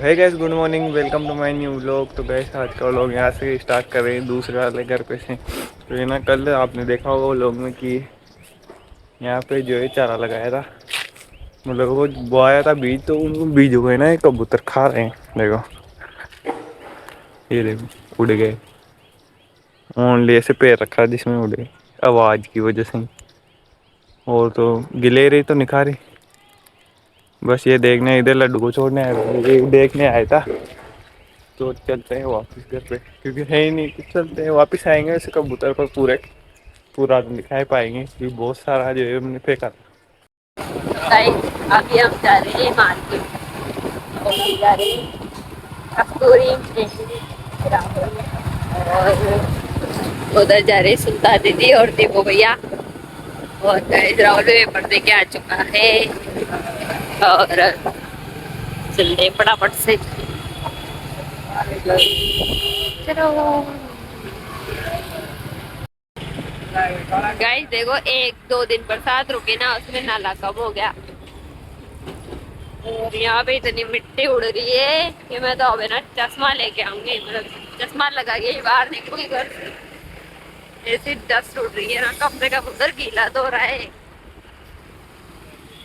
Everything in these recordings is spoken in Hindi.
है guys, good morning, welcome to my new vlog. तो गैस आज का व्लॉग यहाँ से स्टार्ट कर रहे हैं, दूसरे वाले घर पे से। तो ये ना कल आपने देखा होगा व्लॉग में कि यहाँ पे जो है चारा लगाया था, मतलब वो बोया था बीज, तो उनको बीज हुए ना, ये कबूतर खा रहे हैं। देखो ये देखो उड़ गए, ओनली ऐसे पैर रखा जिसमें उड़े आवाज़ की वजह से। और तो गिलेरी तो निखारी, बस ये देखने इधर लड्डू को छोड़ने आया था, ये देखने आया था। तो चलते हैं वापस घर पे, क्योंकि है ही नहीं कुछ। चलते हैं वापस, आएंगे वैसे कबूतर पर पूरा दिन दिखाई पाएंगे, क्योंकि बहुत सारा जो है हमने फेंका था। अभी हम जा रहे हैं मार्केट और हम जा रहे हैं कस्तूरी और उधर जा रहे सुल्तान दीदी और दीपो भैया। और राहुल में पेपर दे के आ चुका है और चलते फटाफट से। चलो गाइस, देखो 1-2 दिन बरसात रुकी ना, उसमें नाला कम हो गया। और यहाँ पे इतनी मिट्टी उड़ रही है कि मैं तो अभी ना चश्मा लेके आऊंगी, मतलब चश्मा लगा के बाहर निकलूंगी घर से। ऐसी डस्ट उड़ रही है ना, कम से कम उधर गीला तो हो रहा है।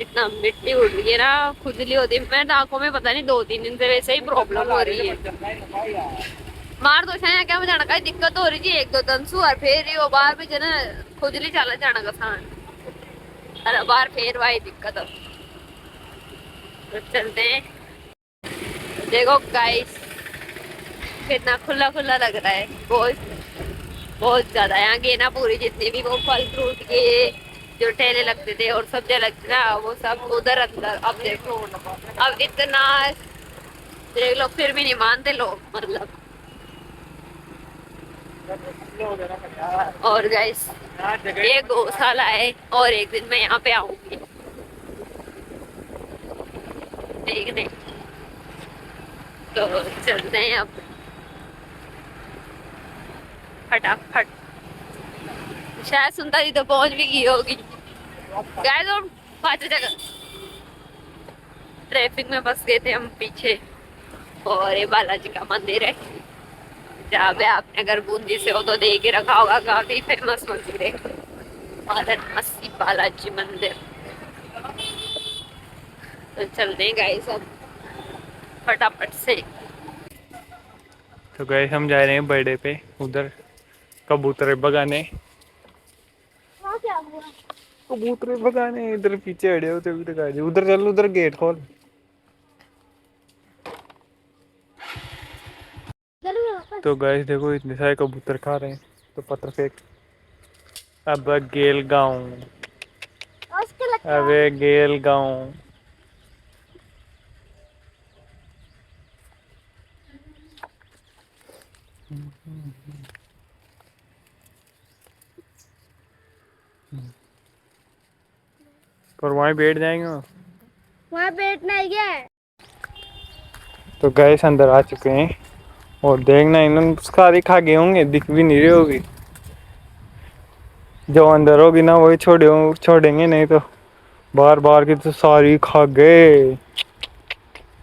इतना मिट्टी उड़ रही है ना, खुजली होती है। मैं आंखों में पता नहीं 2-3 दिन से वैसे ही प्रॉब्लम हो रही है। मार दो छाया क्या जाना का दिक्कत हो रही है, 1-2 दिन सु और फिर वो बाहर भी जना खुजली चला जाना का सान। अरे बाहर फिर वही दिक्कत हो। तो चलते हैं। देखो गाइस, कितना खुला खुला लग रहा है, बहुत ज्यादा। यहाँ के ना पूरी जितनी भी वो फल फ्रूट के जो ठेले लगते थे और सब्जियां लगती ना, वो सब उधर अंदर। अब देखो, अब इतना देख लो फिर भी नहीं मानते लोग, मतलब। और गाइस, ये गौशाला है और एक दिन मैं यहाँ पे आऊंगी देखने। तो चलते हैं अब फटाफट। शायद सुनता जी तो पहुंच भी गई होगी। गाइस, और 5 जगह ट्रैफिक में फंस गए थे हम पीछे। और ये बालाजी का मंदिर है, जहाँ पे आपने अगर बूंदी से हो तो दे के रखा होगा, काफी फेमस मंदिर है मस्सी बालाजी मंदिर। तो चलते हैं गाइस अब फटाफट से। तो गए हम जा रहे हैं बर्थडे पे, उधर कबूतर भगाने। कबूतर भगाने इधर पीछे अड़े होते उधर चल, उधर गेट खोल। तो गैस देखो इतने सारे कबूतर खा रहे हैं, तो पत्थर फेंक। अब गेल गाँव, अबे गेल गाँव। पर वहीं बैठ जाएंगे, वहाँ बैठना है। तो गैस अंदर आ चुके हैं और देखना इन्होंने सारी खा गए होंगे, दिख भी नहीं रही होगी। जो अंदर होगी ना वही छोड़ेंगे, नहीं तो बार बार की तो सारी खा गए,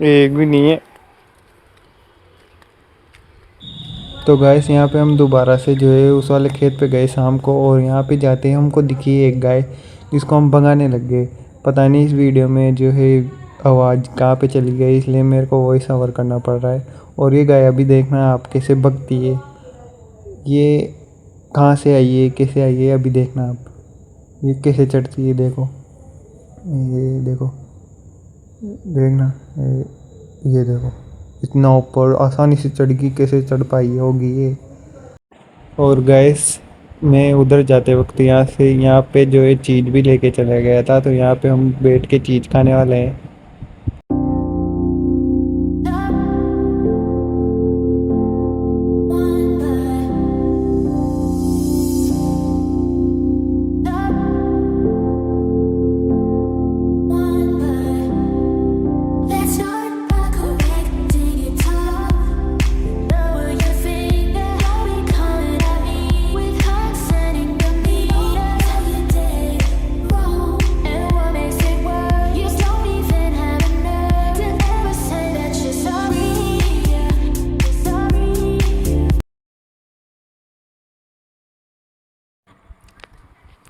एक भी नहीं है। तो गैस यहाँ पे हम दोबारा से जो है उस वाले खेत पे गए शाम को, और यहाँ पे जाते हैं हमको दिखी एक गाय जिसको हम भगाने लग गए। पता नहीं इस वीडियो में जो है आवाज़ कहाँ पे चली गई, इसलिए मेरे को वॉइस ओवर करना पड़ रहा है। और ये गाय अभी देखना आप कैसे भगती है, ये कहाँ से आई है, कैसे आई है, अभी देखना आप ये कैसे चढ़ती है। देखो ये देखो, देखना ये देखो इतना ऊपर आसानी से चढ़ गई, कैसे चढ़ पाई होगी ये। और गैस मैं उधर जाते वक्त यहाँ पे जो है चीज़ भी लेके चला गया था, तो यहाँ पे हम बैठ के चीज़ खाने वाले हैं।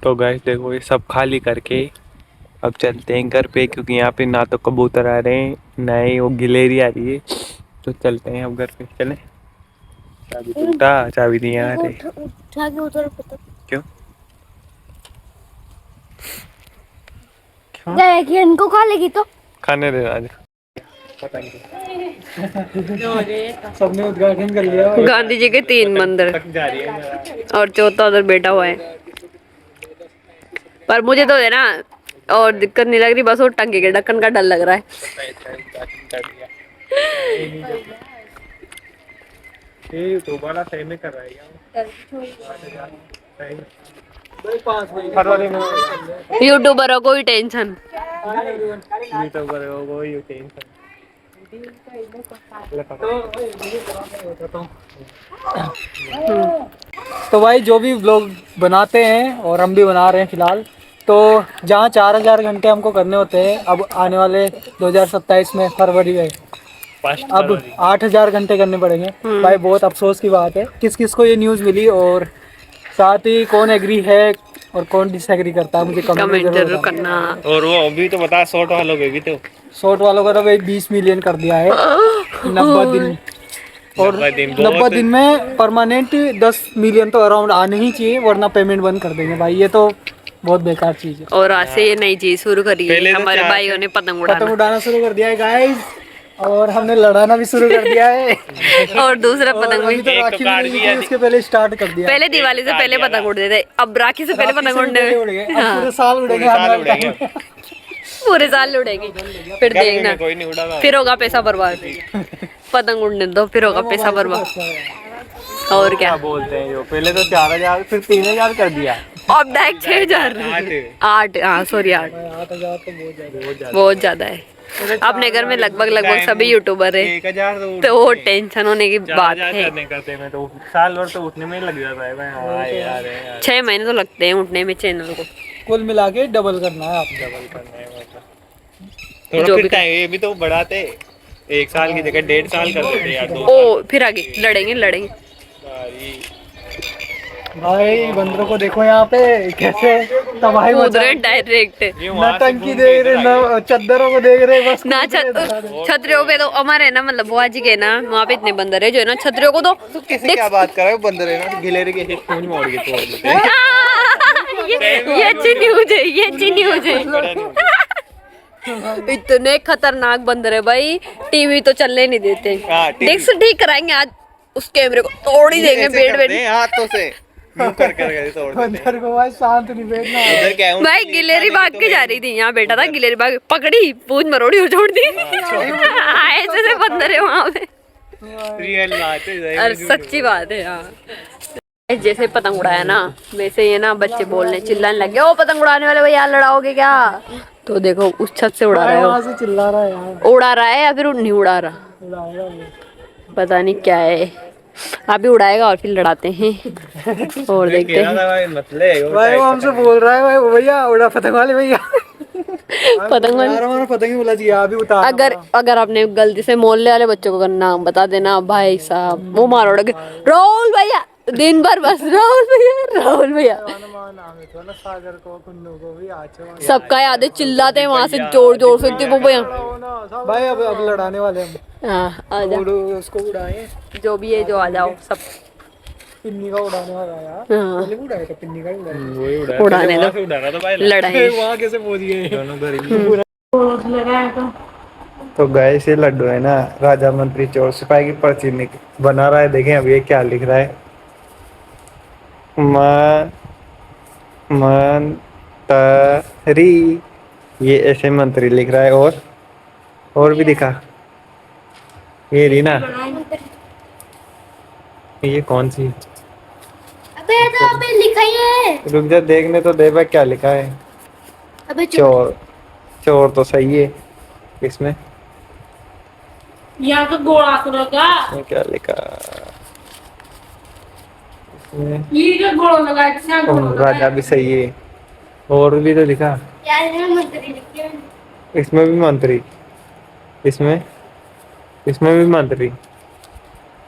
तो गाइस देखो ये सब खाली करके अब चलते हैं घर पे, क्योंकि यहाँ पे ना तो कबूतर आ रहे हैं ना ही वो गिलेरी आ रही है। तो चलते हैं अब घर पे, चले। चाबी टूटा, चाबी नहीं आ रही। क्यों जाएगी इनको खा लेगी तो खाने दे आज। सबने उद्घाटन कर लिया। गांधी जी के 3 मंदिर और चौथा उधर बैठा हुआ है। पर मुझे तो है ना और दिक्कत नहीं लग रही, बस वो टंकी के ढक्कन का डर लग रहा है। तो बड़ा सही में कर रहा है यूट्यूबरों को ही टेंशन। तो भाई जो भी व्लॉग बनाते हैं और हम भी बना रहे हैं फिलहाल, तो जहाँ 4000 घंटे हमको करने होते हैं अब आने वाले 2027 में फरवरी में अब 8000 घंटे करने पड़ेंगे। भाई बहुत अफसोस की बात है। किस किस को ये न्यूज़ मिली और साथ ही कौन एग्री है और कौन डिसएग्री करता है मुझे कमेंट जरूर करना। और वो अभी तो बता शॉर्ट वालों के भी तो शॉर्ट वालों का तो भाई 20 मिलियन कर दिया है 90 दिन। और 90 दिन में परमानेंट 10 मिलियन तो अराउंड आने ही चाहिए, वरना पेमेंट बंद कर देंगे भाई। ये तो बहुत बेकार चीज है। और आज से ये नई चीज शुरू करी है हमारे भाइयों ने, पतंग उड़ाना शुरू कर दिया है गाइस। और हमने लड़ाना भी शुरू कर दिया है और दूसरा पतंग भी तो राखी भी नहीं थी, उसके पहले स्टार्ट कर दिया। पहले दिवाली से पहले पतंग उड़ते थे, अब राखी से पहले पतंग उड़ने पूरे साल उड़ेंगे। पूरे साल उड़ेगी, फिर देखना कोई नहीं उड़ा। फिर होगा पैसा बर्बाद। पतंग उड़ने दो फिर होगा पैसा बर्बाद। और क्या बोलते हैं जो पहले तो 4000 फिर 3000 कर दिया, अब डायरेक्ट 6000 8। हाँ सॉरी 8 बहुत ज्यादा है। अपने घर में लगभग सभी यूट्यूबर है 1000 तो वो टेंशन होने की बात है। करते में तो साल भर तो उठने में लग जाता है भाई। यार 6 महीने तो लगते हैं उठने में चैनल को। कुल मिला के डबल करना है आप। डबल करना है मतलब जो भी टाइम ये भी तो बढ़ाते 1 साल की जगह 1.5 साल कर देते यार। 2 ओ फिर आगे लड़ेंगे भाई बंदरों को देखो यहाँ पे कैसे तबाही कूद रहे डायरेक्ट। ना टंकी देख रहे ना चद्दरों को देख रहे बस ना छतरियों पे तो हमारे ना मतलब बुआ जी के ना वहाँ पे इतने बंदर है जो है ना छतरियों को तो किसी क्या बात कर रहे हो। बंदर है ना गिलेरी के खूंज मोड़ के तोड़ देते हैं। ये अच्छी न्यूज है, ये अच्छी न्यूज है। इतने खतरनाक बंदर है भाई, टीवी तो चलने नहीं देते। डेस्क ठीक कराएंगे आज, उस कैमरे को तोड़ ही देंगे बेड हाथों से कर तोड़ बंदर को भाई शांत नहीं बैठना। उधर क्या है भाई गिलेरी भाग के जा रही थी, यहाँ बैठा था गिलेरी भाग पकड़ी पूंछ मरोड़ी और छोड़ दी। ऐसे से बंदर है वहाँ पे। रियल बात है, अरे सच्ची बात है यार। जैसे पतंग उड़ाया ना वैसे ये ना बच्चे बोलने चिल्लाने लगे, ओ पतंग उड़ाने वाले भैया लड़ाओगे क्या। तो देखो उस छत से उड़ा रहा है, वहाँ से चिल्ला रहा है यार। उड़ा रहा है या फिर नहीं उड़ा रहा पता नहीं क्या है। अभी उड़ाएगा और फिर लड़ाते हैं और देखते हैं। भाई वो हमसे बोल रहा है भाई भैया उड़ा पतंग वाले भैया। पतंग वाले पतंग ही बोला चाहिए अभी उतार। अगर आपने गलती से मोहल्ले वाले बच्चों को नाम बता देना भाई साहब वो मारो राहुल भैया दिन भर बस राहुल भैया सबका याद है, चिल्लाते हैं वहाँ से जोर जोर से भैया। भाई अब लड़ाने वाले हम। हाँ उसको उड़ाए जो भी है जो आ जाओ सब। पिन्नी का उड़ाने वाला यार। हाँ उड़ाया था पिन्नी का उड़ाया। उड़ाने दो लड़ाई वहाँ कैसे पहुँच गए। तो गाइस ये लड्डू है ना राजा मंत्री चोर सिपाही की पर्ची बना रहा है। देखें अब ये क्या लिख रहा है, मंत्री, ये ऐसे मंत्री लिख रहा है। और भी दिखा ये रीना, ये कौन सी अबे तो अबे लिखा ही है। रुक जा देखने तो दे भाई क्या लिखा है। अबे चोर तो सही है इसमें। यहाँ का गोला करोगा क्या लिखा ये जो गोला लगा इतना राजा भी सही है। और भी तो लिखा यार है मंत्री लिखे हैं। इसमें भी मंत्री, इसमें भी मंत्री,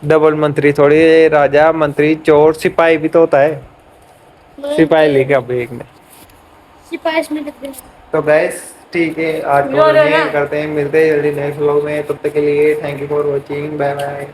डबल मंत्री थोड़ी। राजा मंत्री चोर सिपाही भी तो होता है। सिपाही लिखे अब एक में सिफारिश में लिख दे। तो गैस ठीक है, आज को जो है ये ना। करते हैं, मिलते हैं जल्दी नेक्स्ट व्लॉग में। तब तक के लिए thank you for watching, bye bye.